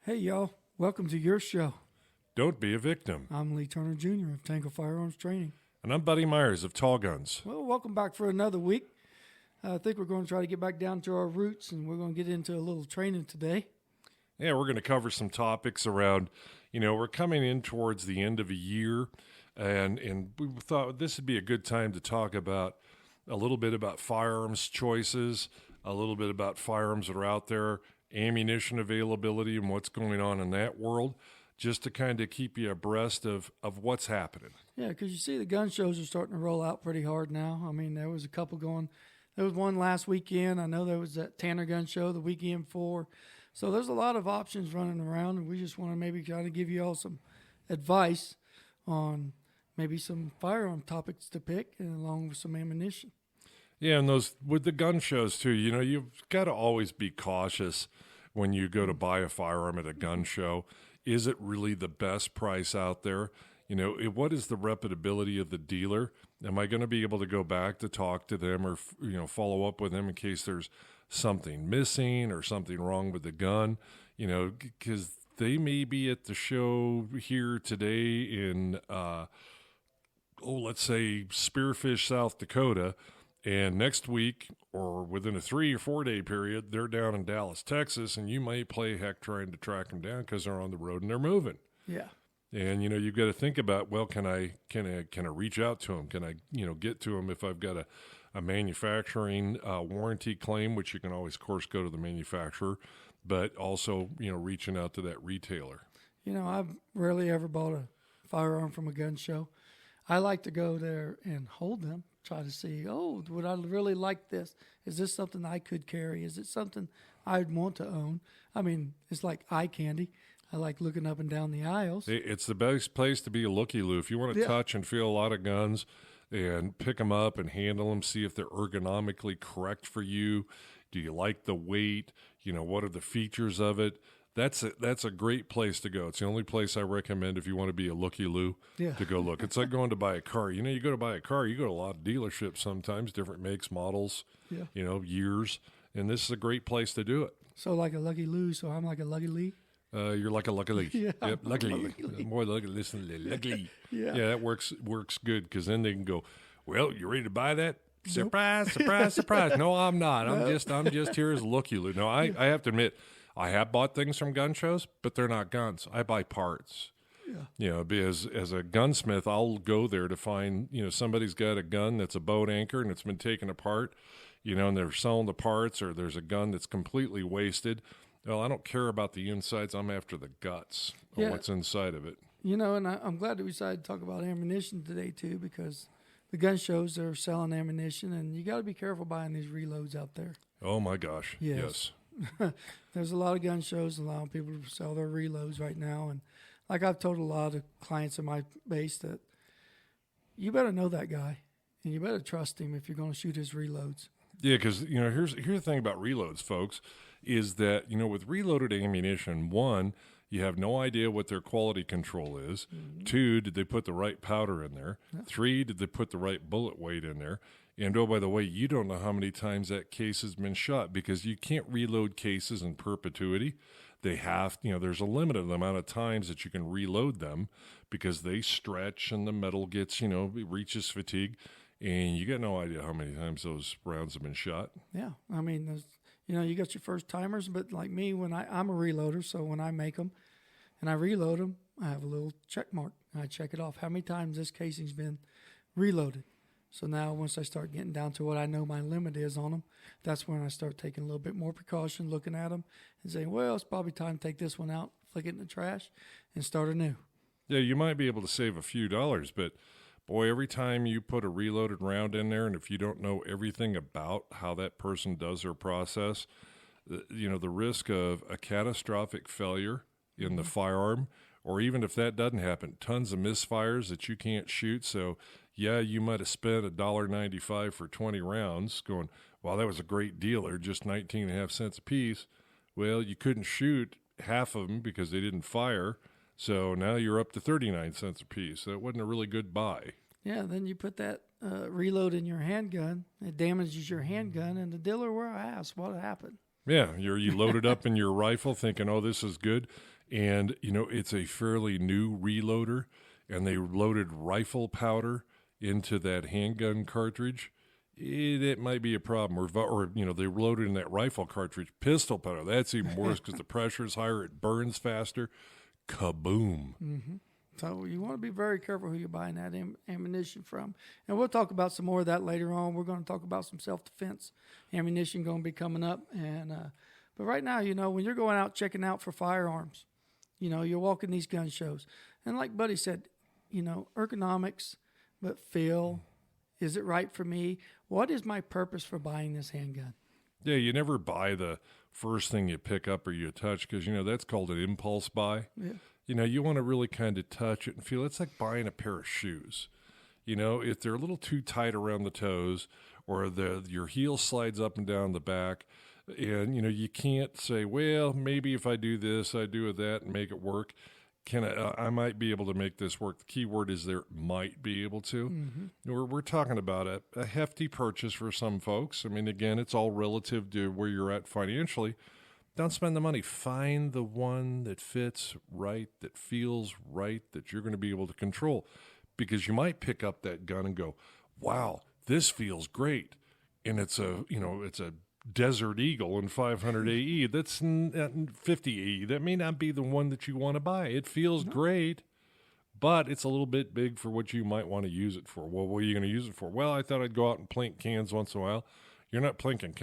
Hey, y'all. Welcome to your show. Don't be a victim. I'm Lee Turner Jr. of Tango Firearms Training. And I'm Buddy Myers of Tall Guns. Well, welcome back for another week. I think we're going to try to get back down to our roots, and we're going to get into a little training today. Yeah, we're going to cover some topics around, we're coming in towards the end of a year, and we thought this would be a good time to talk about a little bit about firearms choices, a little bit about firearms that are out there, ammunition availability and what's going on in that world, just to kind of keep you abreast of what's happening. Yeah, because you see the gun shows are starting to roll out pretty hard now. I mean, there was a couple going. There was one last weekend. I know there was that Tanner gun show the weekend before. So there's a lot of options running around, and we just want to maybe try to give you all some advice on maybe some firearm topics to pick, and along with some ammunition. Yeah, and those with the gun shows too, you've got to always be cautious when you go to buy a firearm at a gun show. Is it really the best price out there? What is the reputability of the dealer? Am I going to be able to go back to talk to them or, follow up with them in case there's something missing or something wrong with the gun? Because they may be at the show here today in, let's say Spearfish, South Dakota, and next week or within a 3 or 4 day period, they're down in Dallas, Texas, and you might play heck trying to track them down because they're on the road and they're moving. Yeah. And, you've got to think about, well, can I reach out to them? Can I, get to them if I've got a manufacturing warranty claim, which you can always, of course, go to the manufacturer, but also, reaching out to that retailer. I've rarely ever bought a firearm from a gun show. I like to go there and hold them, try to see, would I really like this? Is this something I could carry? Is it something I'd want to own? I mean, it's like eye candy. I like looking up and down the aisles. It's the best place to be a looky-loo. If you want to touch and feel a lot of guns and pick them up and handle them, see if they're ergonomically correct for you. Do you like the weight? What are the features of it? That's a great place to go. It's the only place I recommend if you want to be a looky-loo to go look. It's like going to buy a car. You go to buy a car, you go to a lot of dealerships sometimes, different makes, models, years, and this is a great place to do it. So like a Lucky Lou, so I'm like a Lucky Lee? You're like a Lucky Lee. Yeah, yep, Lucky Lee. More Lucky, listen, Lucky Lee. Yeah, that works good because then they can go, well, you ready to buy that? Surprise, surprise, surprise. No, I'm not. I'm just here as a Looky-Loo. No, I have to admit, I have bought things from gun shows, but they're not guns. I buy parts. Yeah. Because as a gunsmith, I'll go there to find, somebody's got a gun that's a boat anchor and it's been taken apart, and they're selling the parts, or there's a gun that's completely wasted. Well, I don't care about the insides. I'm after the guts of what's inside of it. And I'm glad that we decided to talk about ammunition today, too, because the gun shows are selling ammunition, and you got to be careful buying these reloads out there. Oh, my gosh. Yes. There's a lot of gun shows allowing people to sell their reloads right now. And like I've told a lot of clients in my base that you better know that guy, and you better trust him if you're going to shoot his reloads. Yeah, because, here's the thing about reloads, folks, is that, with reloaded ammunition, one, you have no idea what their quality control is. Mm-hmm. Two, did they put the right powder in there? Yeah. Three, did they put the right bullet weight in there? And, by the way, you don't know how many times that case has been shot because you can't reload cases in perpetuity. They have, there's a limited amount of times that you can reload them because they stretch and the metal gets, it reaches fatigue. And you got no idea how many times those rounds have been shot. Yeah. I mean, you got your first timers, but like me, when I'm a reloader, so when I make them and I reload them, I have a little check mark. And I check it off. How many times this casing's been reloaded? So now once I start getting down to what I know my limit is on them, that's when I start taking a little bit more precaution, looking at them and saying, well, it's probably time to take this one out, flick it in the trash, and start anew. Yeah, you might be able to save a few dollars, but boy, every time you put a reloaded round in there, and if you don't know everything about how that person does their process, the risk of a catastrophic failure in the firearm, or even if that doesn't happen, tons of misfires that you can't shoot. So, yeah, you might have spent $1.95 for 20 rounds going, wow, that was a great deal. They're just 19.5 cents a piece. Well, you couldn't shoot half of them because they didn't fire. So now you're up to 39 cents a piece. That wasn't a really good buy. Yeah, then you put that reload in your handgun. It damages your handgun, and the dealer will ask what happened. Yeah, you load it up in your rifle thinking, oh, this is good. And, it's a fairly new reloader, and they loaded rifle powder into that handgun cartridge. It might be a problem. Or they loaded in that rifle cartridge pistol powder. That's even worse because the pressure is higher. It burns faster. Kaboom. Mm-hmm. So you want to be very careful who you're buying that ammunition from. And we'll talk about some more of that later on. We're going to talk about some self-defense ammunition going to be coming up. And but right now, when you're going out checking out for firearms, you're walking these gun shows. And like Buddy said, ergonomics, but feel, is it right for me? What is my purpose for buying this handgun? Yeah, you never buy the first thing you pick up or you touch because, that's called an impulse buy. Yeah. You want to really kind of touch it and feel. It's like buying a pair of shoes. If they're a little too tight around the toes or your heel slides up and down the back and, you can't say, well, maybe if I do this, I do that and make it work. I might be able to make this work. The key word is there might be able to. Mm-hmm. We're talking about a hefty purchase for some folks. I mean, again, it's all relative to where you're at financially. Don't spend the money. Find the one that fits right, that feels right, that you're going to be able to control. Because you might pick up that gun and go, wow, this feels great. And it's a Desert Eagle in 500 AE. That's 50 AE. That may not be the one that you want to buy. It feels great, but it's a little bit big for what you might want to use it for. Well, what are you going to use it for? Well, I thought I'd go out and plink cans once in a while. You're not plinking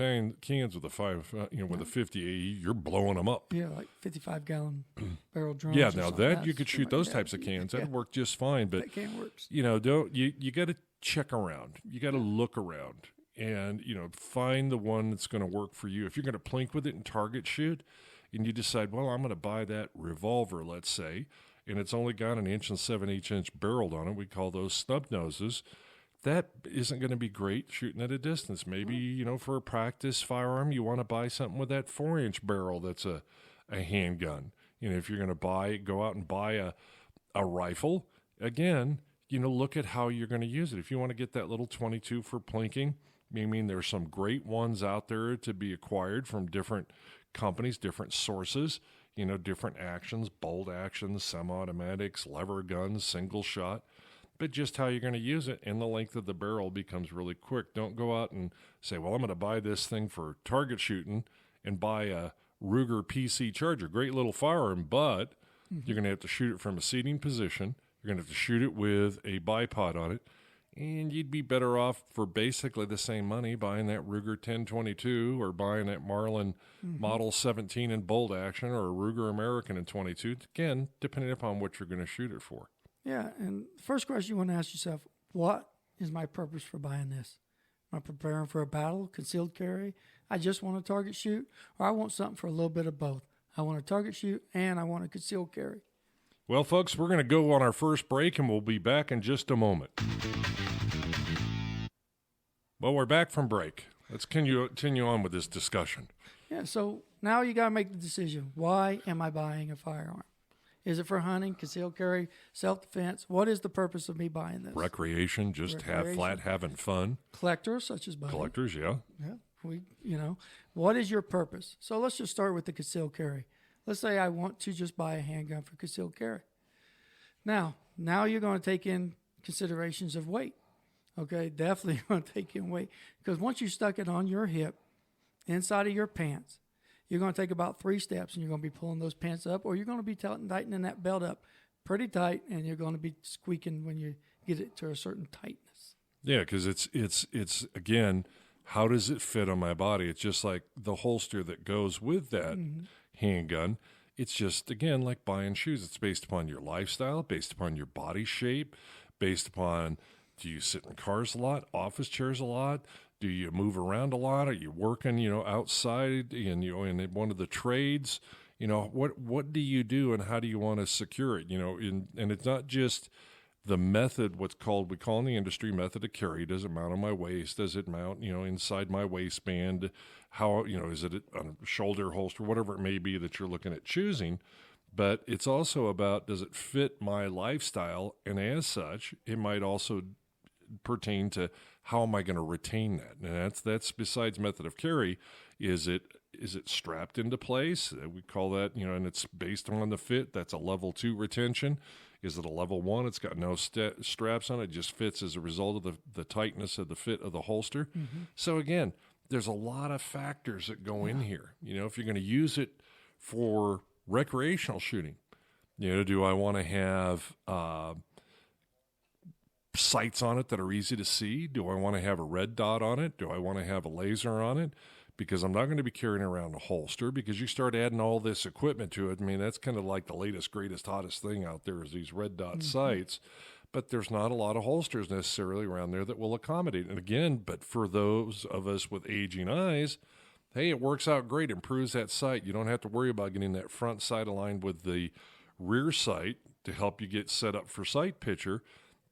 cans with a 50 AE. You're blowing them up. Yeah, like 55-gallon barrel drums. Yeah, now that you could shoot those types of cans. That'd work just fine. But that can works. You got to check around. You got to look around and find the one that's going to work for you. If you're going to plink with it and target shoot, and you decide, well, I'm going to buy that revolver, let's say, and it's only got an 1 7/8 inch barrel on it. We call those snub noses. That isn't going to be great shooting at a distance. Maybe, for a practice firearm, you want to buy something with that 4-inch barrel that's a handgun. If you're going to go out and buy a rifle, again, look at how you're going to use it. If you want to get that little 22 for plinking, there's some great ones out there to be acquired from different companies, different sources, different actions, bolt actions, semi-automatics, lever guns, single shot. But just how you're going to use it and the length of the barrel becomes really quick. Don't go out and say, well, I'm going to buy this thing for target shooting and buy a Ruger PC Charger. Great little firearm, but you're going to have to shoot it from a seating position. You're going to have to shoot it with a bipod on it. And you'd be better off for basically the same money buying that Ruger 1022 or buying that Marlin Model 17 in bolt action or a Ruger American in 22. Again, depending upon what you're going to shoot it for. Yeah, and the first question you want to ask yourself, what is my purpose for buying this? Am I preparing for a battle, concealed carry? I just want to target shoot, or I want something for a little bit of both. I want to target shoot, and I want to concealed carry. Well, folks, we're going to go on our first break, and we'll be back in just a moment. Well, we're back from break. Let's continue on with this discussion. Yeah, so now you got to make the decision. Why am I buying a firearm? Is it for hunting, concealed carry, self-defense? What is the purpose of me buying this? Recreation, having fun. Collectors, such as Buddy. Collectors, yeah. Yeah, what is your purpose? So let's just start with the concealed carry. Let's say I want to just buy a handgun for concealed carry. Now you're going to take in considerations of weight. Okay, definitely going to take in weight. Because once you stuck it on your hip, inside of your pants, you're going to take about 3 steps, and you're going to be pulling those pants up, or you're going to be tightening that belt up pretty tight, and you're going to be squeaking when you get it to a certain tightness. Yeah, because it's again, how does it fit on my body? It's just like the holster that goes with that handgun. It's just, again, like buying shoes. It's based upon your lifestyle, based upon your body shape, based upon, do you sit in cars a lot, office chairs a lot? Do you move around a lot? Are you working, outside in one of the trades? What do you do and how do you want to secure it? And it's not just the method, we call in the industry method of carry. Does it mount on my waist? Does it mount, inside my waistband? How, is it on a shoulder holster, whatever it may be that you're looking at choosing? But it's also about, does it fit my lifestyle? And as such, it might also pertain to how am I going to retain that? And that's besides method of carry, is it is it strapped into place? We call that, and it's based on the fit. That's a level 2 retention. Is it a level 1? It's got no straps on it. It just fits as a result of the tightness of the fit of the holster. So again, there's a lot of factors that go in here. If you're going to use it for recreational shooting, do I want to have sights on it that are easy to see? Do I want to have a red dot on it? Do I want to have a laser on it? Because I'm not going to be carrying around a holster, because you start adding all this equipment to it. I mean, that's kind of like the latest, greatest, hottest thing out there is these red dot sights. But there's not a lot of holsters necessarily around there that will accommodate. And again, but for those of us with aging eyes, hey, it works out great, improves that sight. You don't have to worry about getting that front sight aligned with the rear sight to help you get set up for sight picture.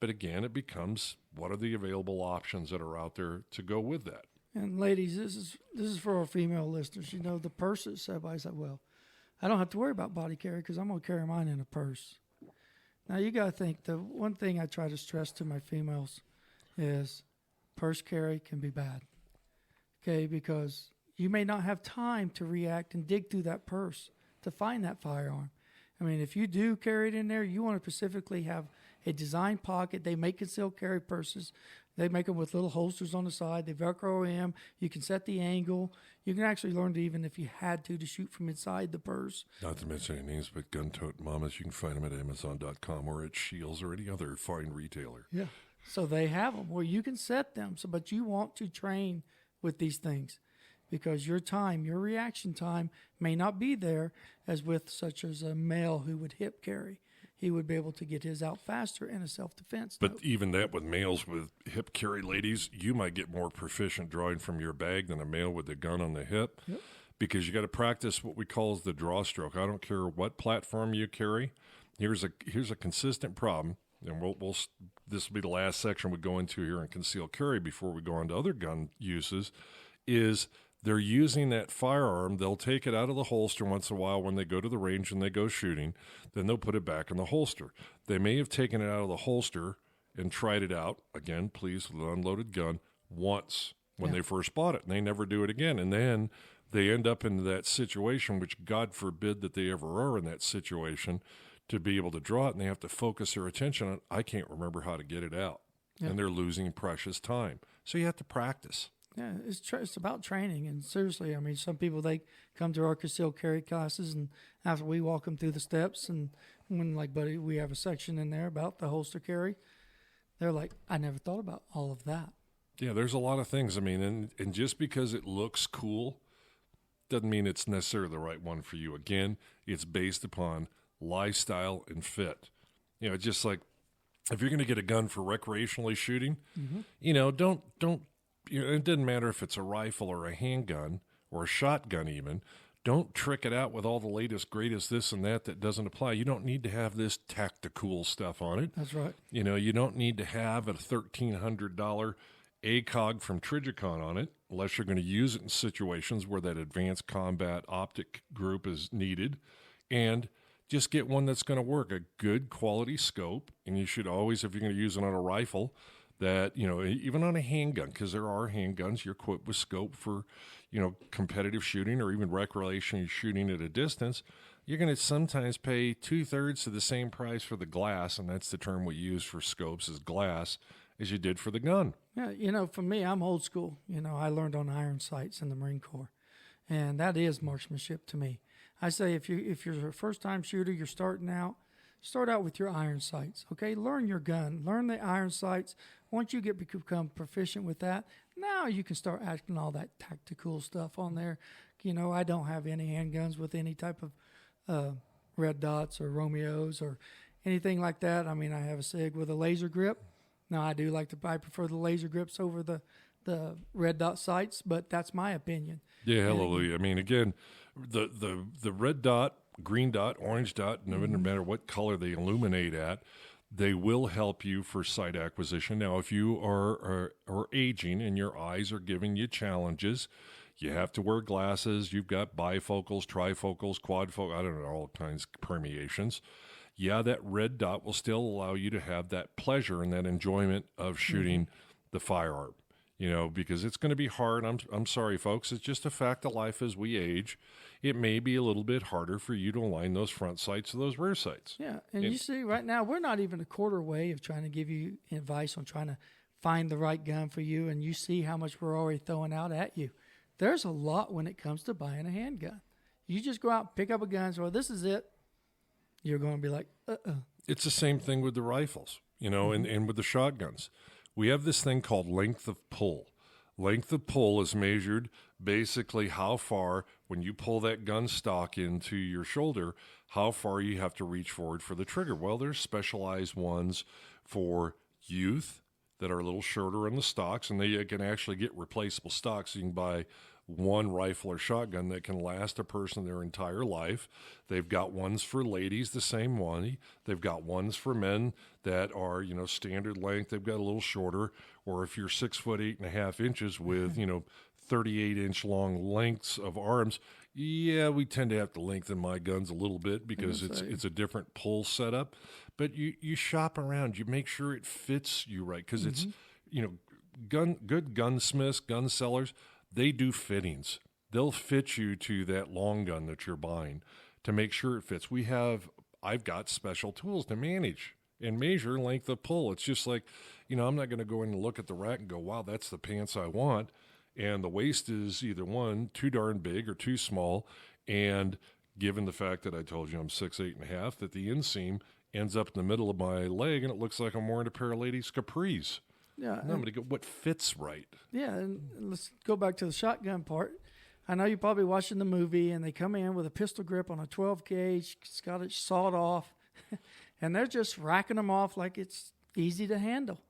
But again, it becomes, what are the available options that are out there to go with that? And ladies, this is for our female listeners. The purses. Everybody said, well, I don't have to worry about body carry because I'm going to carry mine in a purse. Now, you got to think, the one thing I try to stress to my females is purse carry can be bad, okay, because you may not have time to react and dig through that purse to find that firearm. I mean, if you do carry it in there, you want to specifically have a design pocket. They make concealed carry purses. They make them with little holsters on the side. They Velcro in. You can set the angle. You can actually learn to, even if you had to shoot from inside the purse. Not to mention any names, but Gun Tote Mamas, you can find them at Amazon.com or at Shields or any other fine retailer. Yeah. So they have them where you can set them. So, but you want to train with these things because your time, your reaction time may not be there as with such as a male who would hip carry. He would be able to get his out faster in a self-defense. But even that with males with hip carry, ladies, you might get more proficient drawing from your bag than a male with a gun on the hip, because you got to practice what we call the draw stroke. I don't care what platform you carry. Here's a consistent problem, and this will be the last section we go into here in concealed carry before we go on to other gun uses, is they're using that firearm. They'll take it out of the holster once in a while when they go to the range and they go shooting. Then they'll put it back in the holster. They may have taken it out of the holster and tried it out, again, please, with an unloaded gun, once when they first bought it. And they never do it again. And then they end up in that situation, which God forbid that they ever are in that situation, to be able to draw it. And they have to focus their attention on, I can't remember how to get it out. And they're losing precious time. So you have to practice. Yeah, it's about training. And seriously, I mean, some people, they come to our concealed carry classes, and after we walk them through the steps, and when, like, buddy, we have a section in there about the holster carry, they're like, I never thought about all of that. Yeah, there's a lot of things. I mean, and just because it looks cool doesn't mean it's necessarily the right one for you. Again, it's based upon lifestyle and fit. Just like if you're going to get a gun for recreationally shooting, don't it doesn't matter if it's a rifle or a handgun or a shotgun even. Don't trick it out with all the latest, greatest this and that doesn't apply. You don't need to have this tactical stuff on it. That's right. You don't need to have a $1,300 ACOG from Trijicon on it unless you're going to use it in situations where that advanced combat optic group is needed. And just get one that's going to work, a good quality scope. And you should always, if you're going to use it on a rifle, that, even on a handgun, because there are handguns, you're equipped with scope for, competitive shooting or even recreational shooting at a distance. You're going to sometimes pay 2/3 of the same price for the glass, and that's the term we use for scopes is glass, as you did for the gun. Yeah, for me, I'm old school. I learned on iron sights in the Marine Corps, and that is marksmanship to me. I say if you're a first-time shooter, you're starting out, start out with your iron sights, okay? Learn your gun. Learn the iron sights. Once you become proficient with that, now you can start adding all that tactical stuff on there. I don't have any handguns with any type of red dots or Romeos or anything like that. I mean, I have a SIG with a laser grip. Now, I prefer the laser grips over the red dot sights, but that's my opinion. Yeah, hallelujah. I mean, again, the red dot, green dot, orange dot, no matter what color they illuminate at, they will help you for sight acquisition. Now, if you are aging and your eyes are giving you challenges, you have to wear glasses. You've got bifocals, trifocals, quadfocals, I don't know, all kinds of permeations. Yeah, that red dot will still allow you to have that pleasure and that enjoyment of shooting the firearm. because it's going to be hard. I'm sorry, folks. It's just a fact of life as we age. It may be a little bit harder for you to align those front sights to those rear sights. Yeah, and you see right now, we're not even a quarter way of trying to give you advice on trying to find the right gun for you, and you see how much we're already throwing out at you. There's a lot when it comes to buying a handgun. You just go out, pick up a gun, so this is it. You're going to be like, It's the same thing with the rifles, and with the shotguns. We have this thing called length of pull. Length of pull is measured basically how far, when you pull that gun stock into your shoulder, how far you have to reach forward for the trigger. Well, there's specialized ones for youth that are a little shorter in the stocks, and they can actually get replaceable stocks. You can buy one rifle or shotgun that can last a person their entire life. They've got ones for ladies, the same one. They've got ones for men that are, standard length. They've got a little shorter. Or if you're 6'8.5" with, 38-inch long lengths of arms, yeah, we tend to have to lengthen my guns a little bit because it's a different pull setup. But you shop around, you make sure it fits you right, because it's, good gunsmiths, gun sellers, they do fittings. They'll fit you to that long gun that you're buying to make sure it fits. I've got special tools to manage and measure length of pull. It's just like, I'm not going to go in and look at the rack and go, wow, that's the pants I want. And the waist is either one, too darn big or too small. And given the fact that I told you I'm 6'8.5", that the inseam ends up in the middle of my leg and it looks like I'm wearing a pair of ladies' capris. Yeah. I'm going to go, what fits right? Yeah, and let's go back to the shotgun part. I know you're probably watching the movie, and they come in with a pistol grip on a 12 gauge. It's got it sawed off, and they're just racking them off like it's easy to handle.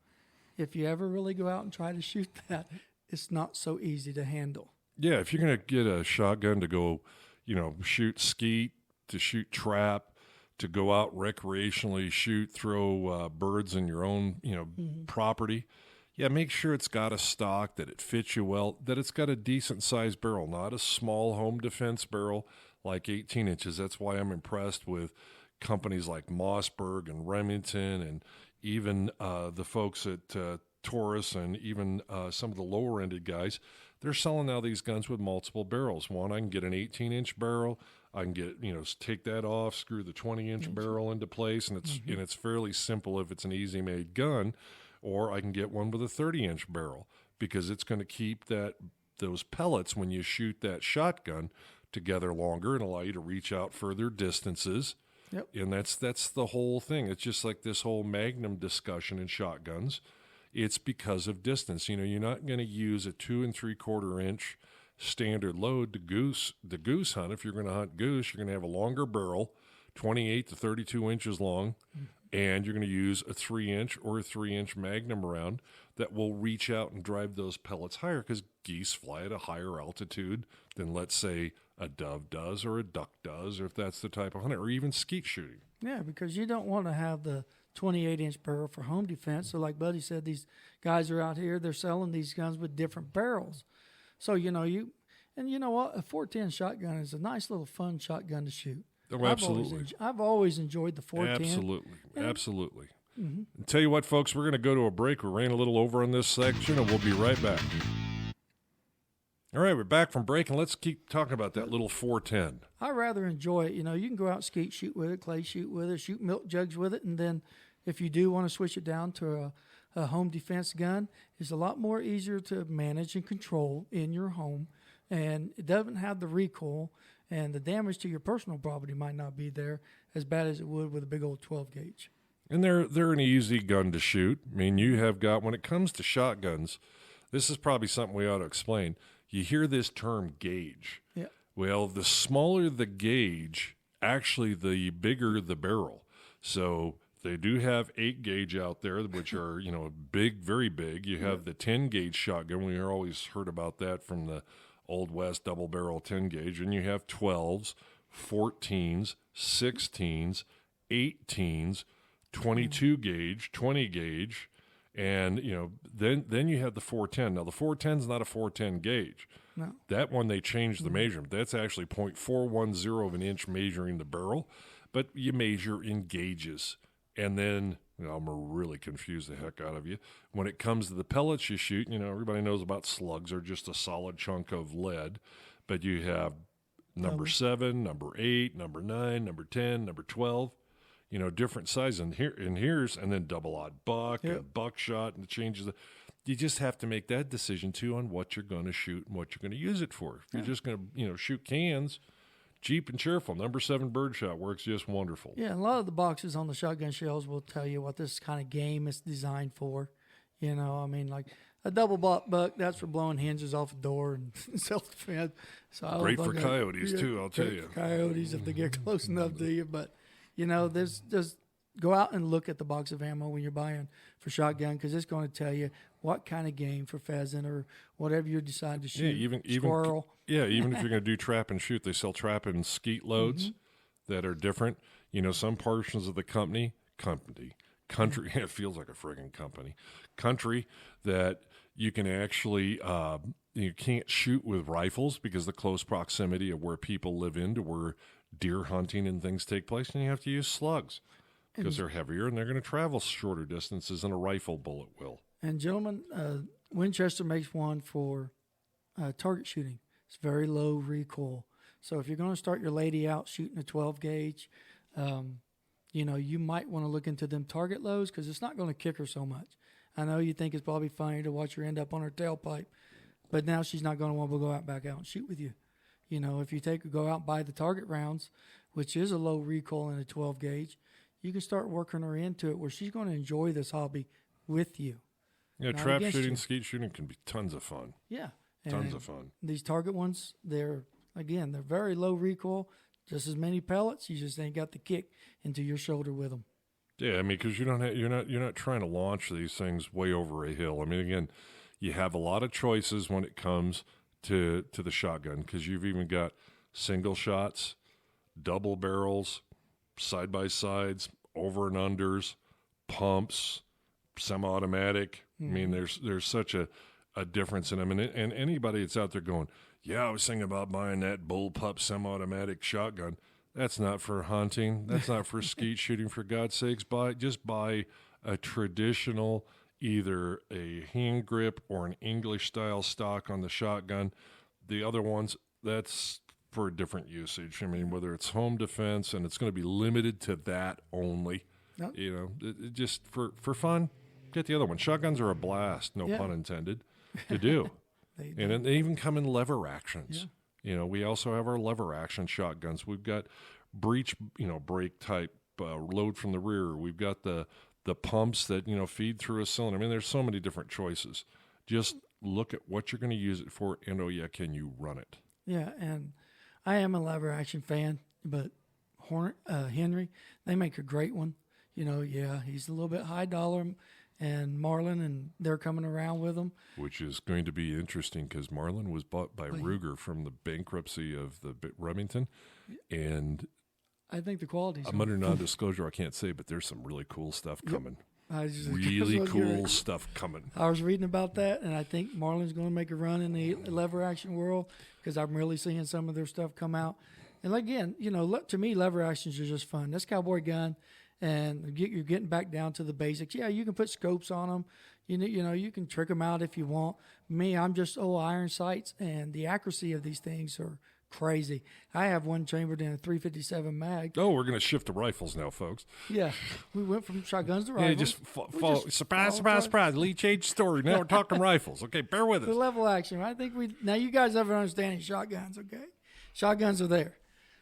If you ever really go out and try to shoot that, it's not so easy to handle. Yeah, if you're going to get a shotgun to go, shoot skeet, to shoot trap, to go out recreationally, throw birds in your own, property. Yeah, make sure it's got a stock, that it fits you well, that it's got a decent sized barrel, not a small home defense barrel like 18 inches. That's why I'm impressed with companies like Mossberg and Remington, and even the folks at Taurus, and even some of the lower ended guys. They're selling now these guns with multiple barrels. One, I can get an 18-inch barrel. I can get, take that off, screw the 20-inch barrel into place, and it's fairly simple if it's an easy-made gun. Or I can get one with a 30-inch barrel, because it's going to keep those pellets when you shoot that shotgun together longer and allow you to reach out further distances. Yep. And that's the whole thing. It's just like this whole Magnum discussion in shotguns. It's because of distance. You're not going to use a 2 3/4 inch standard load to goose hunt. If you're going to hunt goose, you're going to have a longer barrel, 28 to 32 inches long, and you're going to use a 3-inch or a 3-inch Magnum round that will reach out and drive those pellets higher, because geese fly at a higher altitude than, let's say, a dove does or a duck does, or if that's the type of hunter, or even skeet shooting. Yeah, because you don't want to have the 28-inch barrel for home defense. So like Buddy said, these guys are out here, they're selling these guns with different barrels. So, you know what? A 410 shotgun is a nice little fun shotgun to shoot. Oh, absolutely. I've always enjoyed the 410. Absolutely. Tell you what, folks, we're going to go to a break. We ran a little over on this section, and we'll be right back. All right, we're back from break, and let's keep talking about that little 410. I rather enjoy it. You can go out and skeet shoot with it, clay shoot with it, shoot milk jugs with it, and then if you do want to switch it down to a home defense gun, it's a lot more easier to manage and control in your home, and it doesn't have the recoil, and the damage to your personal property might not be there as bad as it would with a big old 12 gauge. And they're an easy gun to shoot. I mean, you have got, when it comes to shotguns, this is probably something we ought to explain. You hear this term gauge. Yeah. Well, the smaller the gauge, actually the bigger the barrel. So they do have 8 gauge out there, which are, big, very big. You have the 10 gauge shotgun. We always heard about that from the Old West double barrel 10 gauge. And you have 12s, 14s, 16s, 18s, 22 gauge, 20 gauge. And, then you have the 410. Now, the 410 is not a 410 gauge. No. That one, they changed the measurement. That's actually 0.410 of an inch measuring the barrel, but you measure in gauges. And then I'm going to really confuse the heck out of you. When it comes to the pellets you shoot, everybody knows about slugs. They're just a solid chunk of lead. But you have number 7, number 8, number 9, number 10, number 12, different sizes. And then double odd buck and buckshot, and it changes. You just have to make that decision, too, on what you're going to shoot and what you're going to use it for. If you're just going to, shoot cans, cheap and cheerful, number 7 birdshot works just wonderful. Yeah, a lot of the boxes on the shotgun shells will tell you what this kind of game is designed for. Like a double buck, that's for blowing hinges off a door and self-defense. So great for coyotes, too, I'll tell you. Coyotes, if they get close enough to you. But, there's just go out and look at the box of ammo when you're buying for shotgun, because it's going to tell you what kind of game for pheasant or whatever you decide to shoot. Yeah, even squirrel. Even if you're going to do trap and shoot, they sell trap and skeet loads that are different. Some portions of the country, it feels like a friggin' country that you can actually, you can't shoot with rifles because the close proximity of where people live to where deer hunting and things take place, and you have to use slugs because they're heavier and they're going to travel shorter distances than a rifle bullet will. And gentlemen, Winchester makes one for target shooting. It's very low recoil. So if you're going to start your lady out shooting a 12 gauge, you might want to look into them target lows because it's not going to kick her so much. I know you think it's probably funny to watch her end up on her tailpipe, but now she's not going to want to go back out and shoot with you. If you go out and buy the target rounds, which is a low recoil in a 12 gauge, you can start working her into it where she's going to enjoy this hobby with you. Yeah, trap shooting, skeet shooting can be tons of fun. Yeah. Tons of fun. These target ones, they're very low recoil, just as many pellets. You just ain't got the kick into your shoulder with them. Yeah, because you're not trying to launch these things way over a hill. Again, you have a lot of choices when it comes to the shotgun because you've even got single shots, double barrels, side by sides, over and unders, pumps, semi-automatic. There's such a difference in them. And anybody that's out there going, I was thinking about buying that bullpup semi-automatic shotgun. That's not for hunting. That's not for skeet shooting, for God's sakes. Just buy a traditional, either a hand grip or an English-style stock on the shotgun. The other ones, that's for a different usage. Whether it's home defense, and it's going to be limited to that only. Yep. Just for fun, get the other one. Shotguns are a blast, no pun intended, to do. And they even come in lever actions. Yeah. We also have our lever action shotguns. We've got breech, brake type load from the rear. We've got the pumps that, feed through a cylinder. There's so many different choices. Just look at what you're going to use it for, and can you run it? Yeah, and I am a lever action fan, but Henry, they make a great one. He's a little bit high dollar, and Marlin, and they're coming around with them. Which is going to be interesting because Marlin was bought by Ruger from the bankruptcy of the Remington, and I think the quality's I'm under non-disclosure. I can't say, but there's some really cool stuff coming. Really cool stuff coming. I was reading about that, and I think Marlin's going to make a run in the lever action world because I'm really seeing some of their stuff come out. And again, to me, lever actions are just fun. That's cowboy gun. And you're getting back down to the basics. Yeah, you can put scopes on them. You can trick them out if you want. Me, I'm just iron sights, and the accuracy of these things are crazy. I have one chambered in a 357 mag. Oh, we're going to shift to rifles now, folks. Yeah, we went from shotguns to rifles. Yeah, surprise. Lee changed story. Now we're talking rifles. Okay, bear with us. The level action. I think now you guys have an understanding of shotguns, okay? Shotguns are there.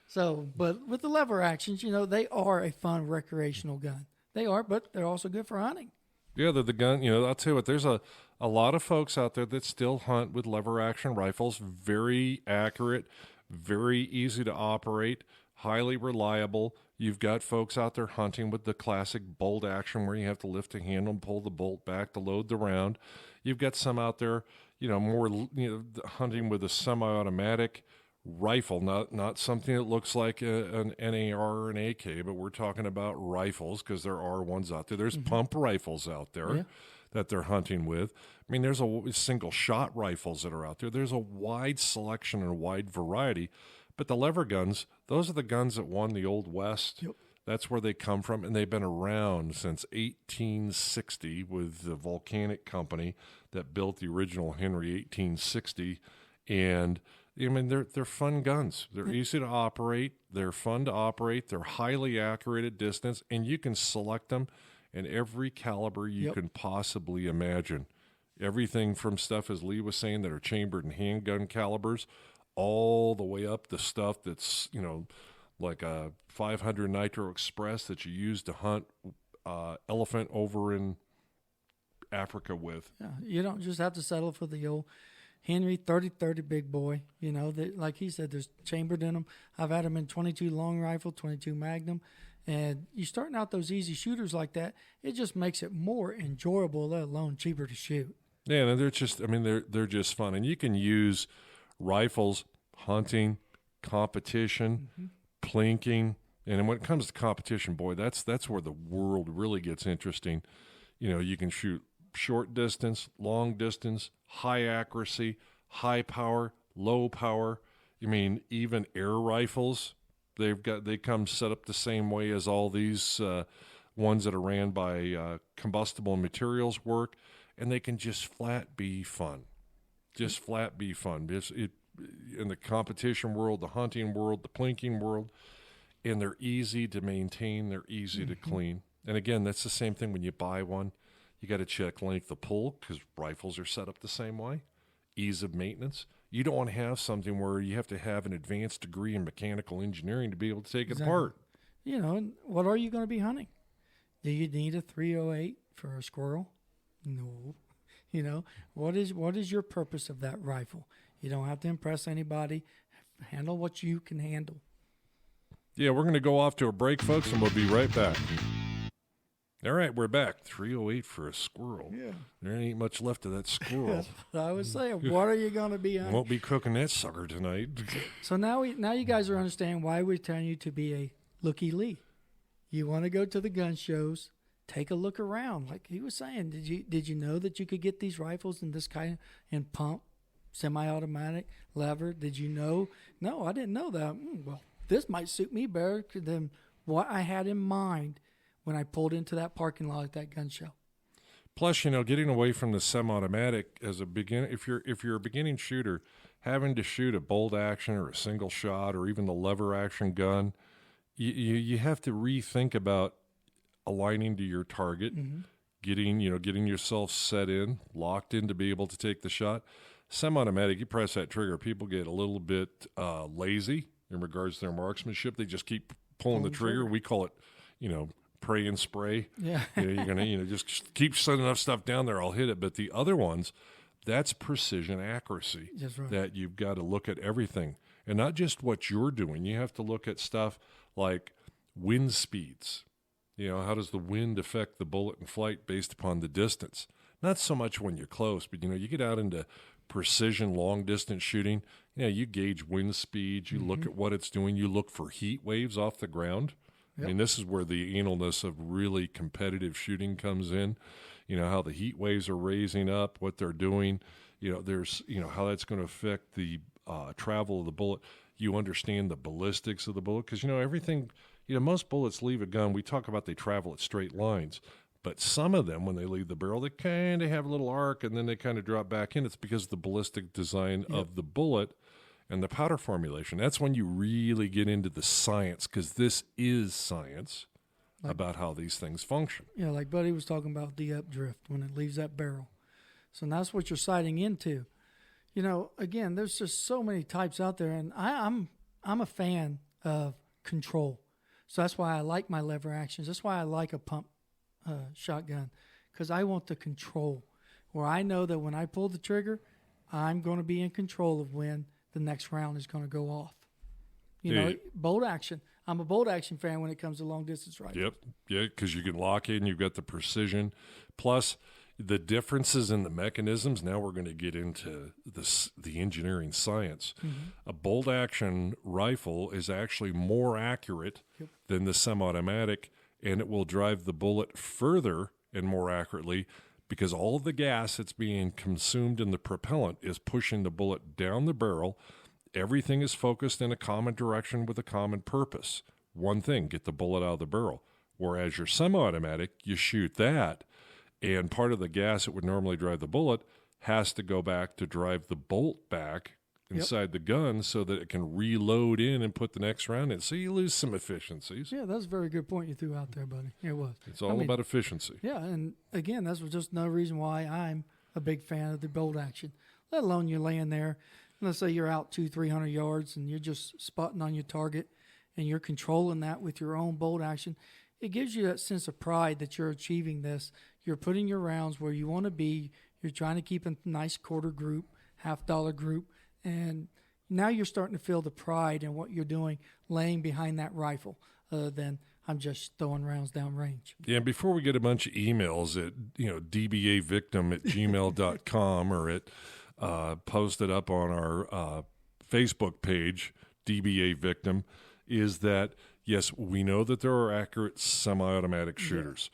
So, but with the lever actions, they are a fun recreational gun. They are, but they're also good for hunting. Yeah, they're the gun. I'll tell you what, there's a lot of folks out there that still hunt with lever action rifles. Very accurate, very easy to operate, highly reliable. You've got folks out there hunting with the classic bolt action where you have to lift the handle and pull the bolt back to load the round. You've got some out there, more, hunting with a semi-automatic rifle, not something that looks like an NAR or an AK, but we're talking about rifles because there are ones out there. There's pump rifles out there that they're hunting with. There's a single shot rifles that are out there. There's a wide selection and a wide variety. But the lever guns, those are the guns that won the Old West That's where they come from, and they've been around since 1860 with the Volcanic Company that built the original Henry 1860. And I mean, they're fun guns. They're easy to operate. They're fun to operate. They're highly accurate at distance, and you can select them in every caliber you can possibly imagine. Everything from stuff, as Lee was saying, that are chambered in handgun calibers, all the way up to stuff that's, like a 500 Nitro Express that you use to hunt elephant over in Africa with. Yeah, you don't just have to settle for the old Henry 30-30 big boy. Like he said, there's chambered in them. I've had them in 22 long rifle, 22 Magnum. And you starting out those easy shooters like that, it just makes it more enjoyable, let alone cheaper to shoot. Yeah, and they're just fun. And you can use rifles, hunting, competition, plinking. And when it comes to competition, boy, that's where the world really gets interesting. You can shoot short distance, long distance, high accuracy, high power, low power. Even air rifles, they come set up the same way as all these ones that are ran by combustible materials work, and they can just flat be fun. In the competition world, the hunting world, the plinking world, and they're easy to maintain, they're easy to clean. And again, that's the same thing when you buy one. You got to check length of pull because rifles are set up the same way. Ease of maintenance. You don't want to have something where you have to have an advanced degree in mechanical engineering to be able to take it apart. And what are you going to be hunting? Do you need a 308 for a squirrel? No. What is your purpose of that rifle? You don't have to impress anybody. Handle what you can handle. Yeah, we're going to go off to a break, folks, and we'll be right back. All right, we're back. 308 for a squirrel. Yeah. There ain't much left of that squirrel. That's what I was saying. What are you going to be hunting? Won't be cooking that sucker tonight. So now you guys are understanding why we're telling you to be a looky-lee. You want to go to the gun shows, take a look around. Like he was saying, did you know that you could get these rifles in this kind in pump, semi-automatic, lever? Did you know? No, I didn't know that. Well, this might suit me better than what I had in mind when I pulled into that parking lot at that gun show. Plus, getting away from the semi-automatic as a beginner, if you're a beginning shooter, having to shoot a bolt action or a single shot or even the lever action gun, you have to rethink about aligning to your target, getting yourself set in, locked in to be able to take the shot. Semi-automatic, you press that trigger, people get a little bit lazy in regards to their marksmanship. They just keep pulling the trigger. We call it, pray and spray. Yeah. You're going to, just keep sending enough stuff down there, I'll hit it. But the other ones, that's precision accuracy. That's right. That you've got to look at everything. And not just what you're doing. You have to look at stuff like wind speeds. How does the wind affect the bullet in flight based upon the distance? Not so much when you're close, but, you get out into precision long-distance shooting. You gauge wind speeds. You look at what it's doing. You look for heat waves off the ground. Yep. This is where the analness of really competitive shooting comes in. How the heat waves are raising up, what they're doing. There's, how that's going to affect the travel of the bullet. You understand the ballistics of the bullet because, everything, most bullets leave a gun. We talk about they travel at straight lines. But some of them, when they leave the barrel, they kind of have a little arc and then they kind of drop back in. It's because of the ballistic design of the bullet and the powder formulation. That's when you really get into the science, because this is science about how these things function. Yeah, like Buddy was talking about the updrift when it leaves that barrel. So that's what you're sighting into. Again, there's just so many types out there, and I'm a fan of control. So that's why I like my lever actions. That's why I like a pump shotgun, because I want the control, where I know that when I pull the trigger, I'm going to be in control of when the next round is going to go off. Bolt action. I'm a bolt action fan when it comes to long distance rifles. Yep. Yeah, because you can lock in, you've got the precision. Plus, the differences in the mechanisms. Now we're going to get into the engineering science. A bolt action rifle is actually more accurate than the semi-automatic, and it will drive the bullet further and more accurately because all of the gas that's being consumed in the propellant is pushing the bullet down the barrel. Everything is focused in a common direction with a common purpose. one thing, get the bullet out of the barrel. Whereas your semi-automatic, you shoot that, and part of the gas that would normally drive the bullet has to go back to drive the bolt back inside the gun so that it can reload in and put the next round in. So you lose some efficiencies. Yeah, that's a very good point you threw out there, buddy. It was. It's all about efficiency. Yeah, and again, that's just another reason why I'm a big fan of the bolt action. Let alone you're laying there, let's say you're out 200-300 yards and you're just spotting on your target and you're controlling that with your own bolt action. It gives you that sense of pride that you're achieving this. You're putting your rounds where you want to be. You're trying to keep a nice quarter group, $50 group, and now you're starting to feel the pride in what you're doing, laying behind that rifle, other than I'm just throwing rounds down range. Yeah, and before we get a bunch of emails at DBAVictim@gmail.com or at posted up on our Facebook page, DBA Victim, is that yes, we know that there are accurate semi-automatic shooters.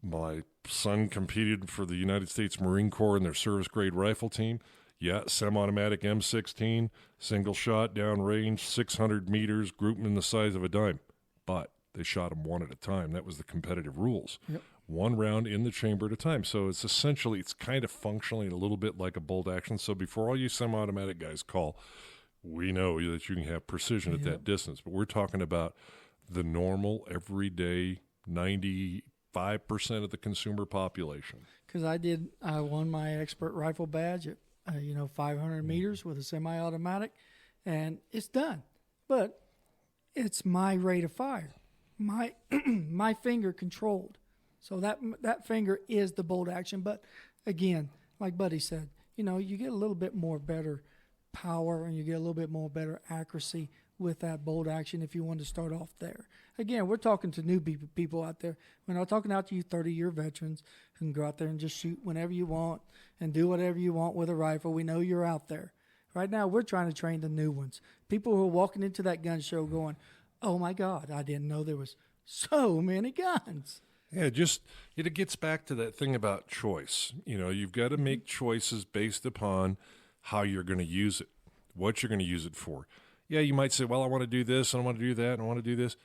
My son competed for the United States Marine Corps in their service-grade rifle team. Yeah, semi-automatic M16, single shot, downrange, 600 meters, group them in the size of a dime. But they shot them one at a time. That was the competitive rules. Yep. One round in the chamber at a time. So it's essentially, it's kind of functionally a little bit like a bolt action. So before all you semi-automatic guys call, we know that you can have precision at that distance. But we're talking about the normal, everyday, 95% of the consumer population. Because I won my expert rifle badge at 500 meters with a semi-automatic, and it's done. But it's my rate of fire, my my finger controlled. So that finger is the bolt action. But again, like Buddy said, you get a little bit more better power and you get a little bit more better accuracy with that bolt action if you want to start off there. Again, we're talking to new people out there. We're not talking out to you 30-year veterans who can go out there and just shoot whenever you want and do whatever you want with a rifle. We know you're out there. Right now, we're trying to train the new ones. People who are walking into that gun show going, oh, my God, I didn't know there was so many guns. Yeah, it gets back to that thing about choice. You've got to make choices based upon how you're going to use it, what you're going to use it for. Yeah, you might say, well, I want to do this, and I want to do that, and I want to do this.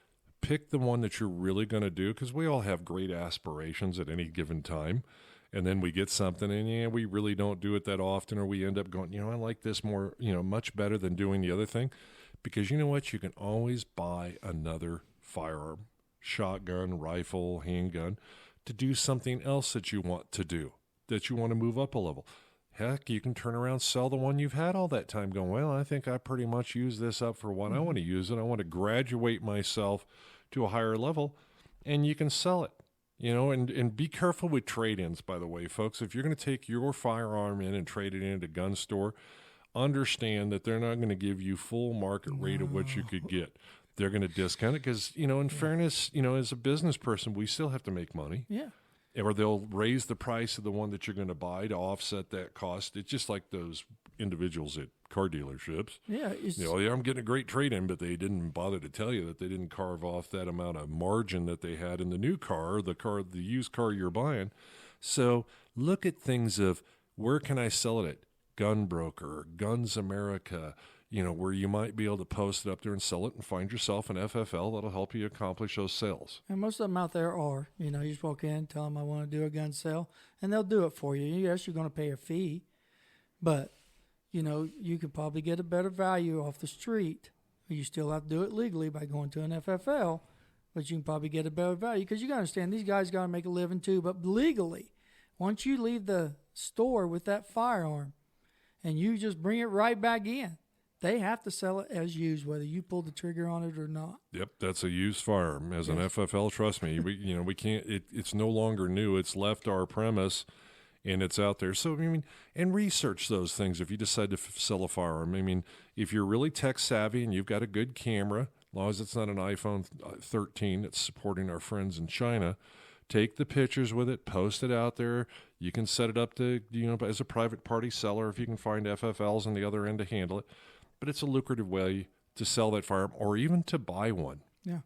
Pick the one that you're really going to do, because we all have great aspirations at any given time. And then we get something, and we really don't do it that often, or we end up going, I like this more, much better than doing the other thing. Because you know what? You can always buy another firearm, shotgun, rifle, handgun, to do something else that you want to do, that you want to move up a level. Heck, you can turn around, sell the one you've had all that time going, well, I think I pretty much use this up for what I want to use it. I want to graduate myself to a higher level, and you can sell it. And be careful with trade-ins, by the way, folks. If you're going to take your firearm in and trade it in at a gun store, understand that they're not going to give you full market rate of what you could get. They're going to discount it because, in fairness, as a business person, we still have to make money. Yeah. Or they'll raise the price of the one that you're going to buy to offset that cost. It's just like those individuals at car dealerships. Yeah. I'm getting a great trade-in, but they didn't bother to tell you that they didn't carve off that amount of margin that they had in the new car, the used car you're buying. So look at things of where can I sell it at? Gun Broker, Guns America, where you might be able to post it up there and sell it and find yourself an FFL that'll help you accomplish those sales. And most of them out there are, you just walk in, tell them I want to do a gun sale, and they'll do it for you. Yes, you're going to pay a fee, but, you could probably get a better value off the street. You still have to do it legally by going to an FFL, but you can probably get a better value because you got to understand these guys got to make a living too, but legally, once you leave the store with that firearm and you just bring it right back in, they have to sell it as used, whether you pull the trigger on it or not. Yep, that's a used firearm. As an FFL, trust me, we can't. It's no longer new. It's left our premise, and it's out there. So and research those things if you decide to sell a firearm. If you're really tech savvy and you've got a good camera, as long as it's not an iPhone 13 that's supporting our friends in China, take the pictures with it, post it out there. You can set it up to as a private party seller if you can find FFLs on the other end to handle it. But it's a lucrative way to sell that firearm or even to buy one. Yeah.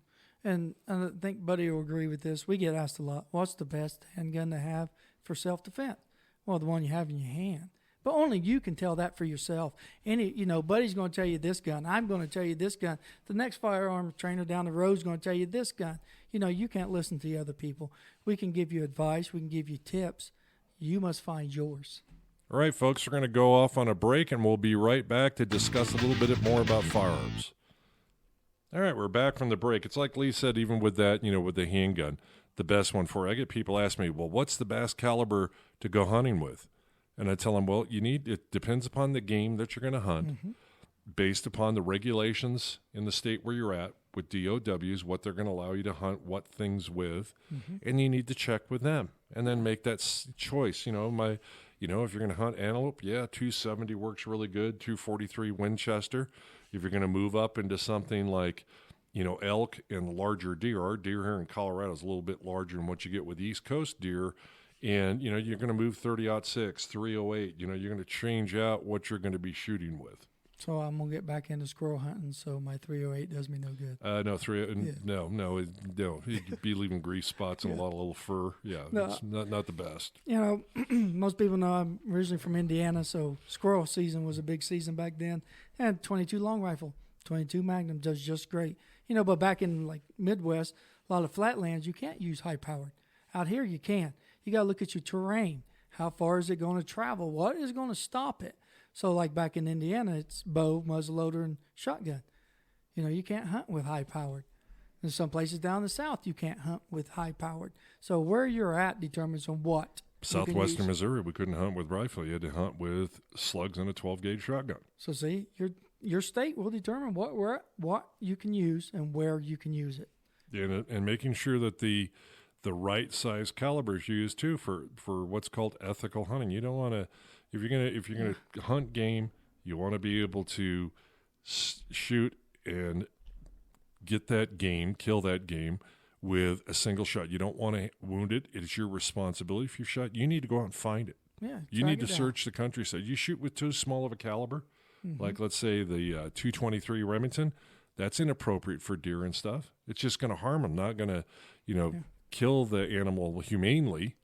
And I think Buddy will agree with this. We get asked a lot, what's the best handgun to have for self-defense? Well, the one you have in your hand. But only you can tell that for yourself. Buddy's going to tell you this gun. I'm going to tell you this gun. The next firearm trainer down the road is going to tell you this gun. You can't listen to the other people. We can give you advice. We can give you tips. You must find yours. All right, folks, we're going to go off on a break, and we'll be right back to discuss a little bit more about firearms. All right, we're back from the break. It's like Lee said, even with that, with the handgun, the best one for it. I get people ask me, well, what's the best caliber to go hunting with? And I tell them, well, it depends upon the game that you're going to hunt, based upon the regulations in the state where you're at with DOWs, what they're going to allow you to hunt, what things with, and you need to check with them and then make that choice. If you're going to hunt antelope, 270 works really good, 243 Winchester. If you're going to move up into something like, elk and larger deer, our deer here in Colorado is a little bit larger than what you get with East Coast deer. And, you're going to move 30-06, 308. You're going to change out what you're going to be shooting with. So I'm going to get back into squirrel hunting, so my 308 does me no good. No, you'd be leaving grease spots and a lot of little fur. Yeah, no, it's not the best. Most people know I'm originally from Indiana, so squirrel season was a big season back then. I had 22 long rifle, 22 Magnum does just great. But back in like Midwest, a lot of flatlands, you can't use high powered. Out here, you can. You got to look at your terrain. How far is it going to travel? What is going to stop it? So like back in Indiana, it's bow, muzzleloader, and shotgun. You can't hunt with high-powered. There's some places down the south you can't hunt with high-powered. So where you're at determines on what. Southwestern Missouri, we couldn't hunt with rifle. You had to hunt with slugs and a 12-gauge shotgun. So see, your state will determine what you can use and where you can use it. And making sure that the right size caliber is used too for what's called ethical hunting. You don't want to, if you're gonna hunt game, you want to be able to shoot and get that game, kill that game with a single shot. You don't want to wound it. It is your responsibility. If you shot, you need to go out and find it. Yeah, you need to search the countryside. You shoot with too small of a caliber, like let's say the 223 Remington. That's inappropriate for deer and stuff. It's just going to harm them. Not going to, kill the animal humanely.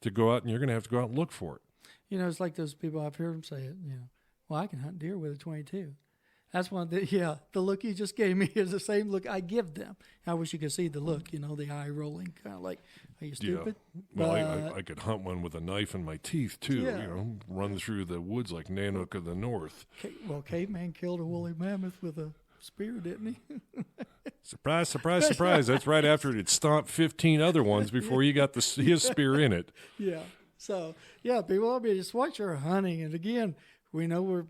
To go out, and you're going to have to go out and look for it. It's like those people I've heard them say it. Well, I can hunt deer with a 22. That's one of the look you just gave me is the same look I give them. I wish you could see the look, the eye rolling, kind of like, are you stupid? Yeah. Well, I could hunt one with a knife in my teeth too. Run through the woods like Nanook of the North. Caveman killed a woolly mammoth with a spear, didn't he? Surprise, surprise, surprise. That's right after it had stomped 15 other ones before you got his spear in it. Yeah. So, people, just watch your hunting. And again, we know we're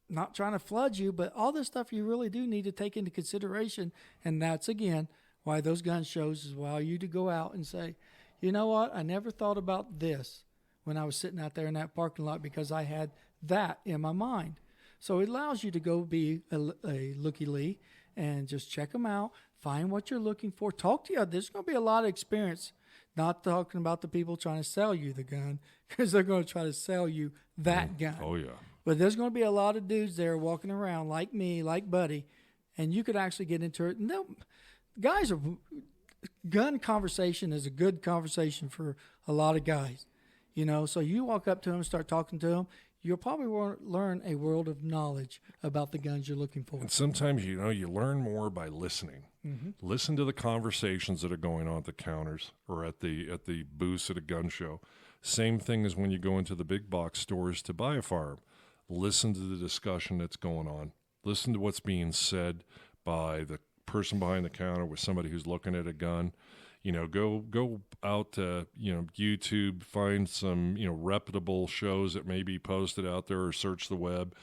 not trying to flood you, but all this stuff you really do need to take into consideration. And that's, again, why those gun shows is allow you to go out and say, you know what, I never thought about this when I was sitting out there in that parking lot because I had that in my mind. So it allows you to go be a looky-lee and just check them out, find what you're looking for, talk to you. There's going to be a lot of experience, not talking about the people trying to sell you the gun because they're going to try to sell you that gun. Oh, yeah. But there's going to be a lot of dudes there walking around like me, like Buddy, and you could actually get into it. And gun conversation is a good conversation for a lot of guys, So you walk up to them and start talking to them, you'll probably learn a world of knowledge about the guns you're looking for. And sometimes, you learn more by listening. Mm-hmm. Listen to the conversations that are going on at the counters or at the booths at a gun show. Same thing as when you go into the big box stores to buy a firearm. Listen to the discussion that's going on. Listen to what's being said by the person behind the counter with somebody who's looking at a gun. Go out to, YouTube, find some, reputable shows that may be posted out there or search the web,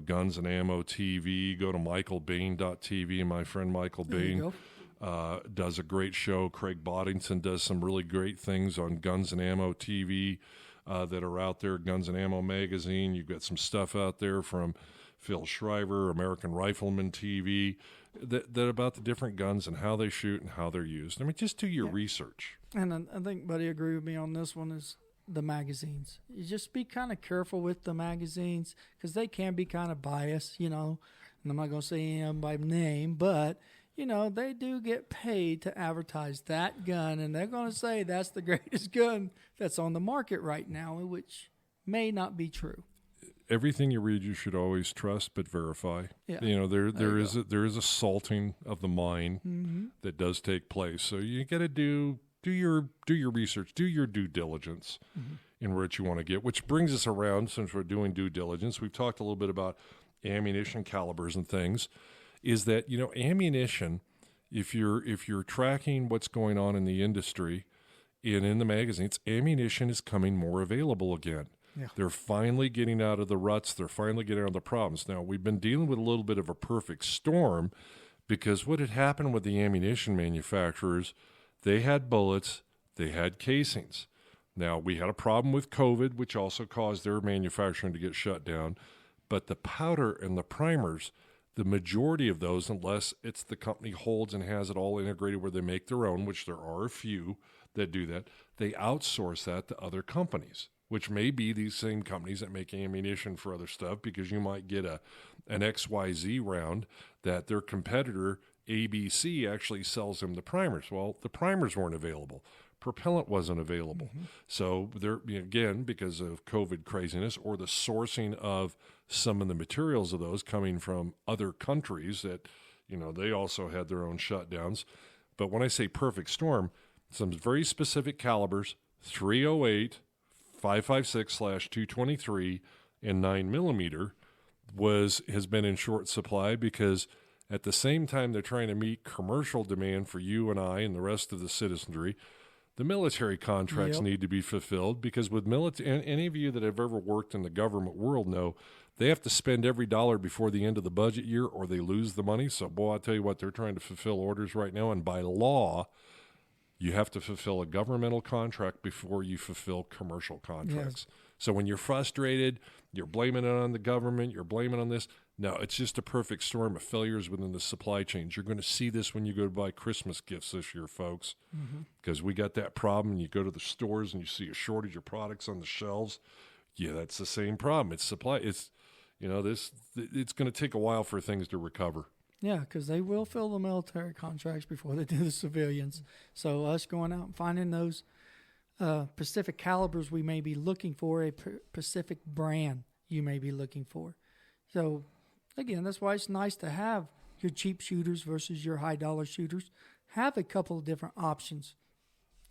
Guns and Ammo TV, go to michaelbain.tv, and my friend Michael Bain does a great show. Craig Boddington does some really great things on Guns and Ammo TV that are out there, Guns and Ammo Magazine. You've got some stuff out there from Phil Shriver, American Rifleman TV, that about the different guns and how they shoot and how they're used. I mean, just do your research. And I think Buddy agreed with me on this one is the magazines. You just be kind of careful with the magazines because they can be kind of biased, And I'm not going to say them by name, but, they do get paid to advertise that gun, and they're going to say that's the greatest gun that's on the market right now, which may not be true. everything you read, you should always trust but verify. Yeah. There is a salting of the mind that does take place. So you got to do your research, do your due diligence in what you want to get. Which brings us around, since we're doing due diligence, we've talked a little bit about ammunition calibers and things. Is that ammunition? If you're tracking what's going on in the industry and in the magazines, ammunition is coming more available again. Yeah. They're finally getting out of the ruts. They're finally getting out of the problems. Now, we've been dealing with a little bit of a perfect storm because what had happened with the ammunition manufacturers, they had bullets, they had casings. Now, we had a problem with COVID, which also caused their manufacturing to get shut down. But the powder and the primers, the majority of those, unless it's the company holds and has it all integrated where they make their own, which there are a few that do that, they outsource that to other companies, which may be these same companies that make ammunition for other stuff, because you might get an XYZ round that their competitor, ABC, actually sells them the primers. Well, the primers weren't available. Propellant wasn't available. So there, again, because of COVID craziness or the sourcing of some of the materials of those coming from other countries that, they also had their own shutdowns. But when I say perfect storm, some very specific calibers, 308, 5.56/223, and 9mm has been in short supply, because at the same time they're trying to meet commercial demand for you and I and the rest of the citizenry, the military contracts need to be fulfilled, because with military, and any of you that have ever worked in the government world know they have to spend every dollar before the end of the budget year or they lose the money. So, boy, I'll tell you what, they're trying to fulfill orders right now. And by law, you have to fulfill a governmental contract before you fulfill commercial contracts. Yes. So when you're frustrated, you're blaming it on the government, you're blaming on this. No, it's just a perfect storm of failures within the supply chains. You're going to see this when you go to buy Christmas gifts this year, folks, because we got that problem. You go to the stores and you see a shortage of products on the shelves. Yeah, that's the same problem. It's supply. It's, it's going to take a while for things to recover. Yeah, because they will fill the military contracts before they do the civilians. So us going out and finding those specific calibers we may be looking for, a specific brand you may be looking for. So, again, that's why it's nice to have your cheap shooters versus your high-dollar shooters. Have a couple of different options.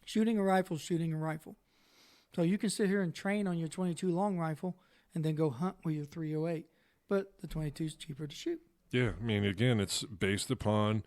Shooting a rifle. So you can sit here and train on your 22 long rifle and then go hunt with your 308. But the 22 is cheaper to shoot. Yeah, I mean, again, it's based upon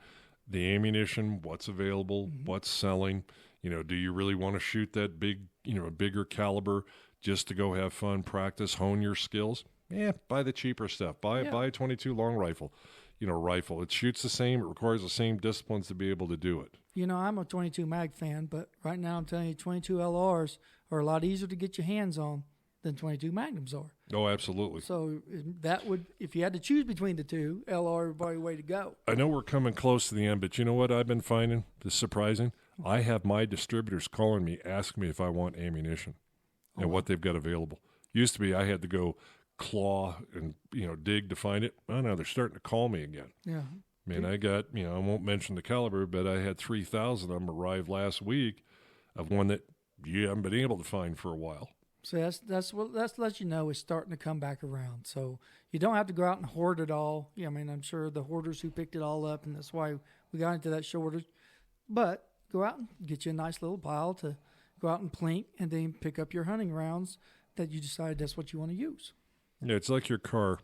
the ammunition, what's available, what's selling. Do you really want to shoot that big, a bigger caliber just to go have fun, practice, hone your skills? Yeah, buy the cheaper stuff. Buy a 22 long rifle. Rifle. It shoots the same. It requires the same disciplines to be able to do it. I'm a 22 mag fan, but right now I'm telling you, 22 LRs are a lot easier to get your hands on than 22 Magnums are. Oh, absolutely. So that would, if you had to choose between the two, LR would be the way to go. I know we're coming close to the end, but you know what I've been finding that's surprising? I have my distributors calling me, asking me if I want ammunition and what they've got available. Used to be I had to go claw and, dig to find it. Oh, now they're starting to call me again. Yeah. Man, I got, I won't mention the caliber, but I had 3,000 of them arrive last week of one that you haven't been able to find for a while. So that's lets you know it's starting to come back around. So you don't have to go out and hoard it all. Yeah, I mean, I'm sure the hoarders who picked it all up, and that's why we got into that shortage. But go out and get you a nice little pile to go out and plink, and then pick up your hunting rounds that you decide that's what you want to use. Yeah, it's like your car.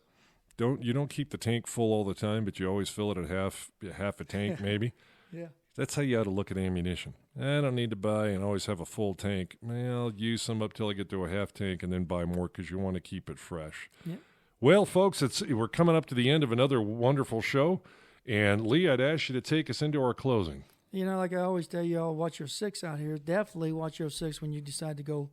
You don't keep the tank full all the time, but you always fill it at half a tank maybe. Yeah. That's how you ought to look at ammunition. I don't need to buy and always have a full tank. I'll use some up till I get to a half tank and then buy more because you want to keep it fresh. Yeah. Well, folks, we're coming up to the end of another wonderful show. And Lee, I'd ask you to take us into our closing. Like I always tell you all, watch your six out here. Definitely watch your six when you decide to go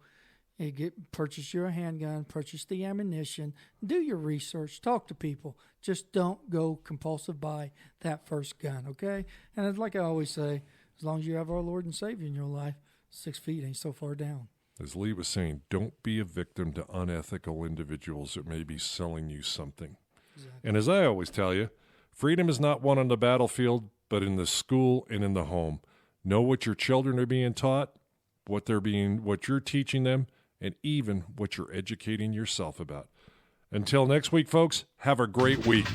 purchase your handgun, purchase the ammunition, do your research, talk to people. Just don't go compulsive buy that first gun, okay? And like I always say, as long as you have our Lord and Savior in your life, 6 feet ain't so far down. As Lee was saying, don't be a victim to unethical individuals that may be selling you something. Exactly. And as I always tell you, freedom is not won on the battlefield, but in the school and in the home. Know what your children are being taught, what you're teaching them, and even what you're educating yourself about. Until next week, folks, have a great week.